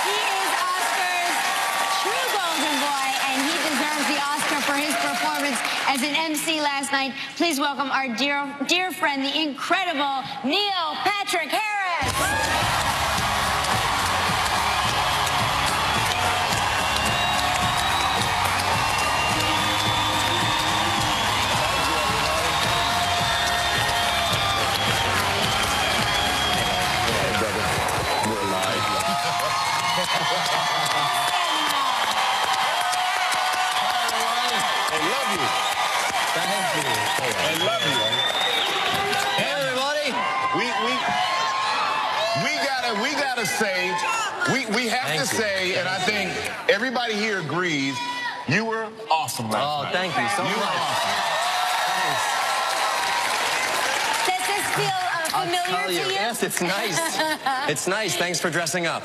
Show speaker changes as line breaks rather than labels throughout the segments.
He is Oscar's true golden boy, and he deserves the Oscar for his performance as an MC last night. Please welcome our dear friend, the incredible Neil Patrick Harris.
I love you. Hey, everybody. We gotta say, we have to say, and I think everybody here agrees, you were awesome last night.
Oh, thank you so much.
You were awesome.
Does this feel familiar to you?
Yes, it's nice. It's nice. Thanks for dressing up.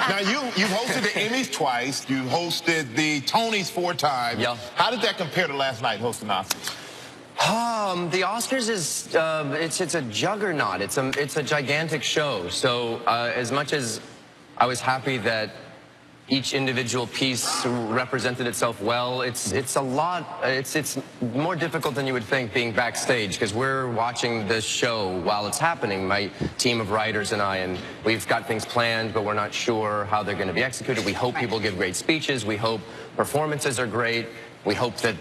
Now, you've hosted the Emmys twice. You hosted the Tonys 4 times.
Yeah.
How did that compare to last night hosting the Oscars?
The Oscars is it's a juggernaut. It's a gigantic show. So as much as I was happy that each individual piece represented itself well, it's a lot. It's more difficult than you would think being backstage, because we're watching the show while it's happening. My team of writers and I, and we've got things planned, but we're not sure how they're going to be executed. We hope people give great speeches. We hope performances are great. We hope that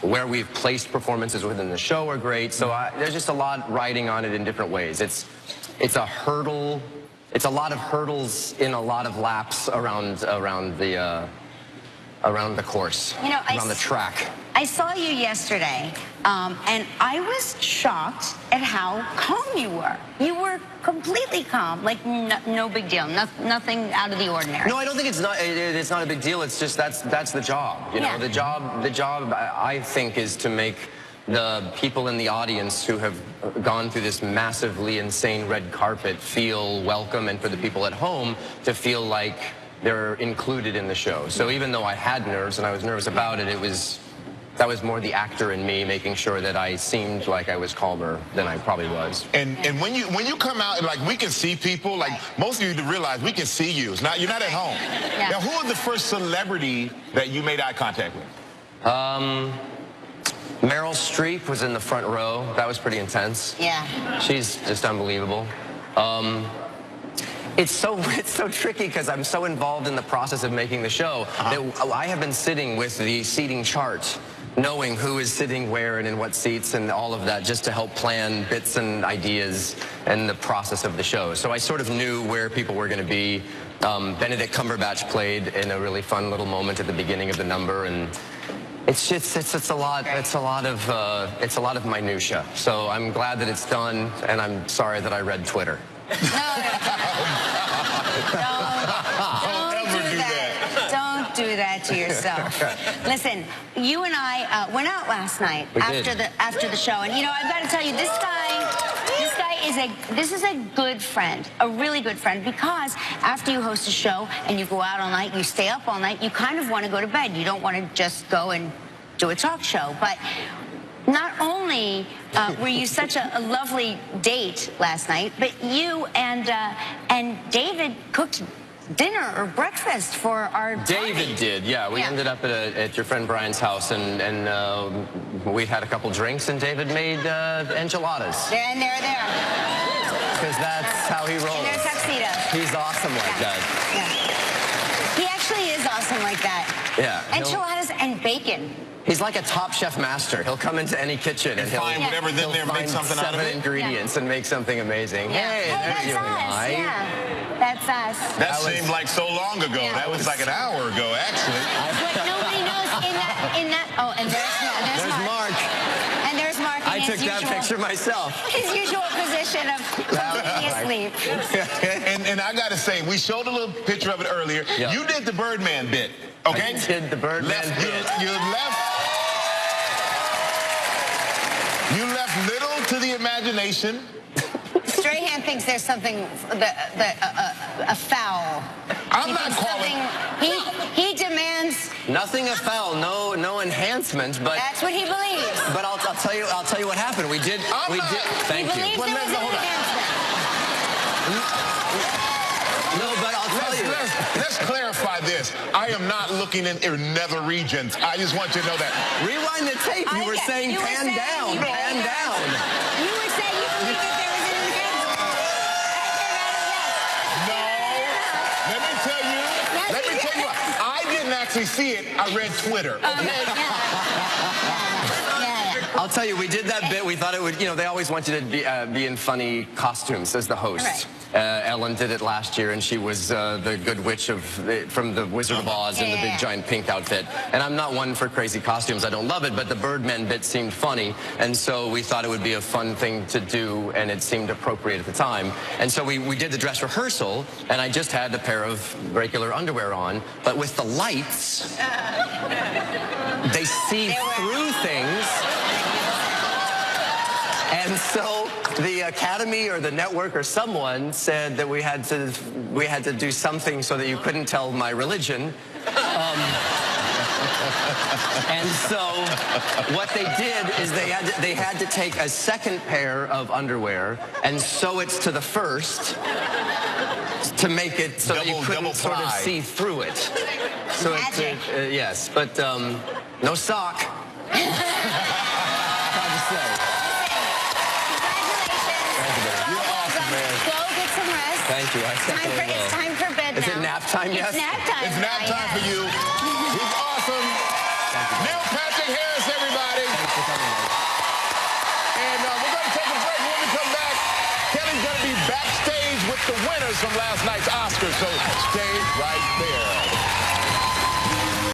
where we've placed performances within the show are great. So there's just a lot riding on it in different ways. It's a hurdle. It's a lot of hurdles in a lot of laps around the course, around the track.
I saw you yesterday, and I was shocked at how calm you were. You were completely calm, like no big deal, nothing out of the ordinary.
No, I don't think it's not a big deal. It's just that's the job. You know, the job I think is to make the people in the audience who have gone through this massively insane red carpet feel welcome, and for the people at home to feel like they're included in the show. So even though I had nerves and I was nervous about it, that was more the actor in me making sure that I seemed like I was calmer than I probably was.
And when you come out, and like we can see people, like most of you realize we can see you. You're not at home.
Yeah.
Now, who was the first celebrity that you made eye contact with?
Meryl Streep was in the front row. That was pretty intense.
Yeah.
She's just unbelievable. It's so tricky because I'm so involved in the process of making the show that I have been sitting with the seating chart, knowing who is sitting where and in what seats and all of that, just to help plan bits and ideas and the process of the show. So I sort of knew where people were going to be. Benedict Cumberbatch played in a really fun little moment at the beginning of the number, and it's a lot of minutia. So I'm glad that it's done, and I'm sorry that I read Twitter.
No. Don't do that to yourself. Listen, you and I went out last night after the show, and I've got to tell you, this is a good friend, a really good friend, because after you host a show and you go out all night, you stay up all night, you kind of want to go to bed. You don't want to just go and do a talk show, but not only were you such a lovely date last night, but you and David cooked dinner or breakfast for our party.
David did, yeah. We ended up at your friend Brian's house, and we had a couple drinks, and David made enchiladas.
And they're there.
Because that's how he rolls.
In their tuxedo.
He's awesome like that.
Yeah. He actually is awesome like that.
Yeah.
Enchiladas and bacon.
He's like a top chef master. He'll come into any kitchen and he'll
find whatever's in there and make something out of it.
7 ingredients and make something amazing.
Yeah.
Hey,
That's
there you are.
Yeah. That's us.
That seemed like so long ago.
Yeah.
That was like an hour ago, actually.
What nobody knows in that. Oh, and there's Mark. And there's Mark.
I took that picture myself.
His usual position of completely asleep.
And I got to say, we showed a little picture of it earlier.
Yeah.
You did the Birdman bit, okay?
I did the Birdman bit.
You left little to the imagination.
Strahan thinks there's something a foul.
I'm not calling.
He demands.
Nothing afoul, no enhancement, but
That's what he believes.
But I'll tell you what happened. We did. Thank
He believes
you.
there was an enhancement.
No, but I'll tell you.
Let's clarify this. I am not looking in nether regions. I just want you to know that.
Rewind the tape. You were saying pan down, pan down.
You were saying you believe that there was an
No. Let me tell you. I didn't actually see it. I read Twitter.
I'll tell you, we did that bit. We thought it would, they always want you to be in funny costumes as the host.
Right.
Ellen did it last year, and she was the good witch from the Wizard of Oz in the big giant pink outfit. And I'm not one for crazy costumes. I don't love it, but the Birdman bit seemed funny. And so we thought it would be a fun thing to do, and it seemed appropriate at the time. And so we did the dress rehearsal, and I just had a pair of regular underwear on. But with the lights, they see through things. And so the Academy or the network or someone said that we had to do something so that you couldn't tell my religion. And so what they did is they had to take a second pair of underwear and sew it to the first to make it so that you couldn't sort of see through it. So yes, but no sock. Hard to say. Thank you.
It's time for bed now.
Is it nap time yet?
It's nap time.
It's nap time for you. He's awesome. Neil Patrick Harris, everybody.
Thanks for coming, man.
And we're going to take a break. When we come back, Kelly's going to be backstage with the winners from last night's Oscars. So stay right there.